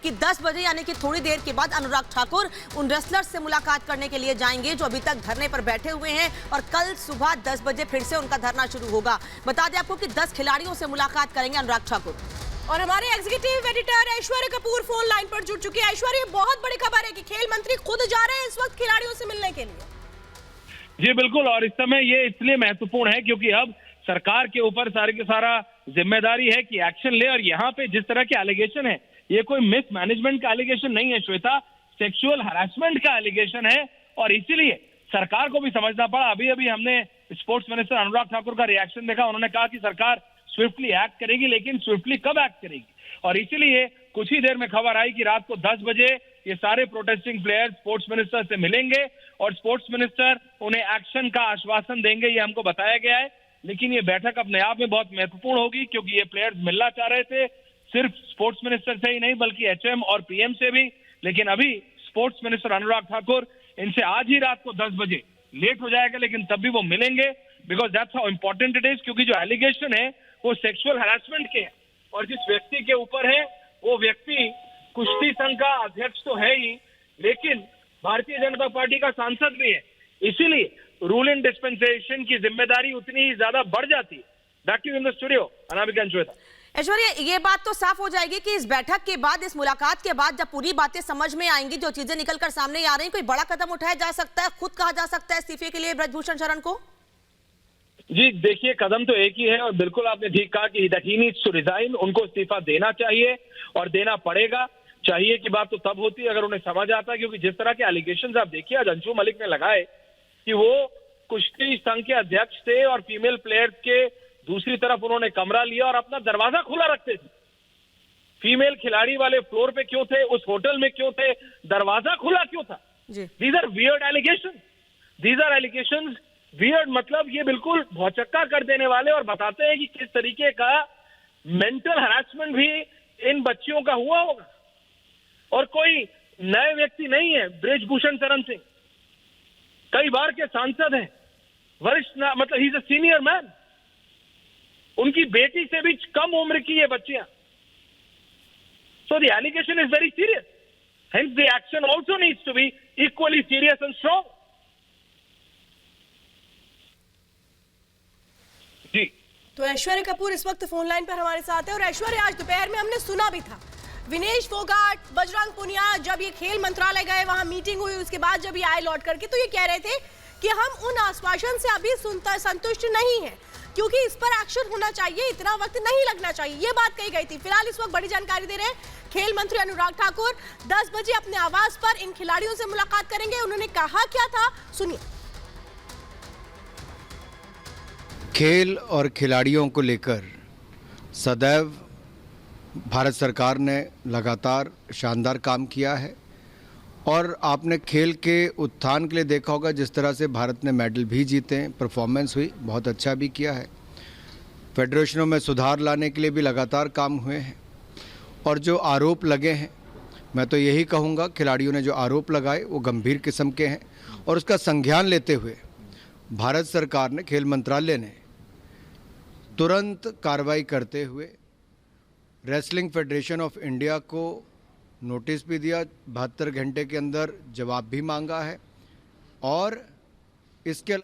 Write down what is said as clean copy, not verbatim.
क्योंकि 10 बजे यानी कि थोड़ी देर के बाद अनुराग ठाकुर उन रेसलर्स से मुलाकात करने के लिए जाएंगे जो अभी तक धरने पर बैठे हुए हैं और कल सुबह 10 बजे फिर से उनका धरना शुरू होगा। बता दें आपको कि 10 खिलाड़ियों से मुलाकात करेंगे अनुराग ठाकुर। और हमारे एग्जीक्यूटिव एडिटर ऐश्वर्य कपूर फोन लाइन पर जुड़ चुकी है। ऐश्वर्य, बहुत बड़ी खबर है कि खेल मंत्री खुद जा रहे हैं इस वक्त खिलाड़ियों से मिलने के लिए। जी बिल्कुल, और इस समय ये इसलिए महत्वपूर्ण है क्योंकि अब सरकार के ऊपर सारे के सारा जिम्मेदारी है कि एक्शन ले। और यहाँ पे जिस तरह के एलिगेशन है, ये कोई मिस मैनेजमेंट का एलिगेशन नहीं है श्वेता, सेक्सुअल हरासमेंट का एलिगेशन है। और इसीलिए सरकार को भी समझना पड़ा। अभी अभी हमने स्पोर्ट्स मिनिस्टर अनुराग ठाकुर का रिएक्शन देखा। उन्होंने कहा कि सरकार स्विफ्टली एक्ट करेगी, लेकिन स्विफ्टली कब एक्ट करेगी। और इसीलिए कुछ ही देर में खबर आई कि रात को 10 बजे ये सारे प्रोटेस्टिंग प्लेयर्स स्पोर्ट्स मिनिस्टर से मिलेंगे और स्पोर्ट्स मिनिस्टर उन्हें एक्शन का आश्वासन देंगे, ये हमको बताया गया है। लेकिन ये बैठक अपने आप में बहुत महत्वपूर्ण होगी क्योंकि ये प्लेयर्स मिलना चाह रहे थे, सिर्फ स्पोर्ट्स मिनिस्टर से ही नहीं बल्कि एचएम और पीएम से भी। लेकिन अभी स्पोर्ट्स मिनिस्टर अनुराग ठाकुर इनसे आज ही रात को 10 बजे, लेट हो जाएगा लेकिन तब भी वो मिलेंगे, because that's how important it is. क्योंकि जो एलिगेशन है वो सेक्सुअल हरासमेंट के है और जिस व्यक्ति के ऊपर है वो व्यक्ति कुश्ती संघ का अध्यक्ष तो है ही, लेकिन भारतीय जनता पार्टी का सांसद भी है। इसीलिए रूल इन डिस्पेंसेशन की जिम्मेदारी उतनी ही ज्यादा बढ़ जाती है। Back to in the studio, Anamika and Shweta. Aishwarya, ये बात तो साफ हो जाएगी कि इस बैठक के बाद, इस मुलाकात के बाद जब पूरी बातें समझ में आएंगी, जो चीजें निकलकर सामने आ रही हैं, कोई बड़ा कदम उठाया जा सकता है, खुद कहा जा सकता है इस्तीफे के लिए ब्रजभूषण शरण को? जी देखिए, कदम तो एक ही है और बिल्कुल आपने ठीक कहा कि that he needs to resign. उनको इस्तीफा देना चाहिए और देना पड़ेगा। चाहिए की बात तो तब होती है अगर उन्हें समझ आता है, क्योंकि जिस तरह के एलिगेशंस आप देखिए आज अंशु मलिक ने लगाए कि वो कुश्ती संघ के अध्यक्ष थे और फीमेल प्लेयर्स के दूसरी तरफ उन्होंने कमरा लिया और अपना दरवाजा खुला रखते थे। फीमेल खिलाड़ी वाले फ्लोर पे क्यों थे, उस होटल में क्यों थे, दरवाजा खुला क्यों था? These are weird allegations, these are allegations weird, मतलब ये बिल्कुल भौचक्का कर देने वाले और बताते हैं कि किस तरीके का मेंटल हरासमेंट भी इन बच्चियों का हुआ होगा। और कोई नए व्यक्ति नहीं है ब्रजभूषण शरण सिंह, कई बार के सांसद हैं, वरिष्ठ मतलब he is a senior man. उनकी बेटी से भी कम उम्र की ये बच्चियां। So the allegation is very serious, hence the action also needs to be equally serious and strong. जी तो ऐश्वर्य कपूर इस वक्त फोन लाइन पर हमारे साथ है। और ऐश्वर्य, आज दोपहर में हमने सुना भी था विनेश फोगाट, बजरंग पुनिया जब ये खेल मंत्रालय गए, वहां मीटिंग हुई, उसके बाद जब ये आए लौट करके, तो ये कह रहे थे कि हम उन आश्वासन से अभी संतुष्ट नहीं है क्योंकि इस पर एक्शन होना चाहिए, इतना वक्त नहीं लगना चाहिए, ये बात कही गई थी। फिलहाल इस वक्त बड़ी जानकारी दे रहे हैं खेल मंत्री अनुराग ठाकुर 10 बजे अपने आवास पर इन खिलाड़ियों से मुलाकात करेंगे। उन्होंने कहा क्या था, सुनिए। खेल और खिलाड़ियों को लेकर सदैव भारत सरकार ने लगातार शानदार काम किया है और आपने खेल के उत्थान के लिए देखा होगा जिस तरह से भारत ने मेडल भी जीते हैं, परफॉर्मेंस हुई, बहुत अच्छा भी किया है। फेडरेशनों में सुधार लाने के लिए भी लगातार काम हुए हैं और जो आरोप लगे हैं, मैं तो यही कहूँगा खिलाड़ियों ने जो आरोप लगाए वो गंभीर किस्म के हैं और उसका संज्ञान लेते हुए भारत सरकार ने, खेल मंत्रालय ने तुरंत कार्रवाई करते हुए रेसलिंग फेडरेशन ऑफ इंडिया को नोटिस भी दिया, 72 घंटे के अंदर जवाब भी मांगा है और इसके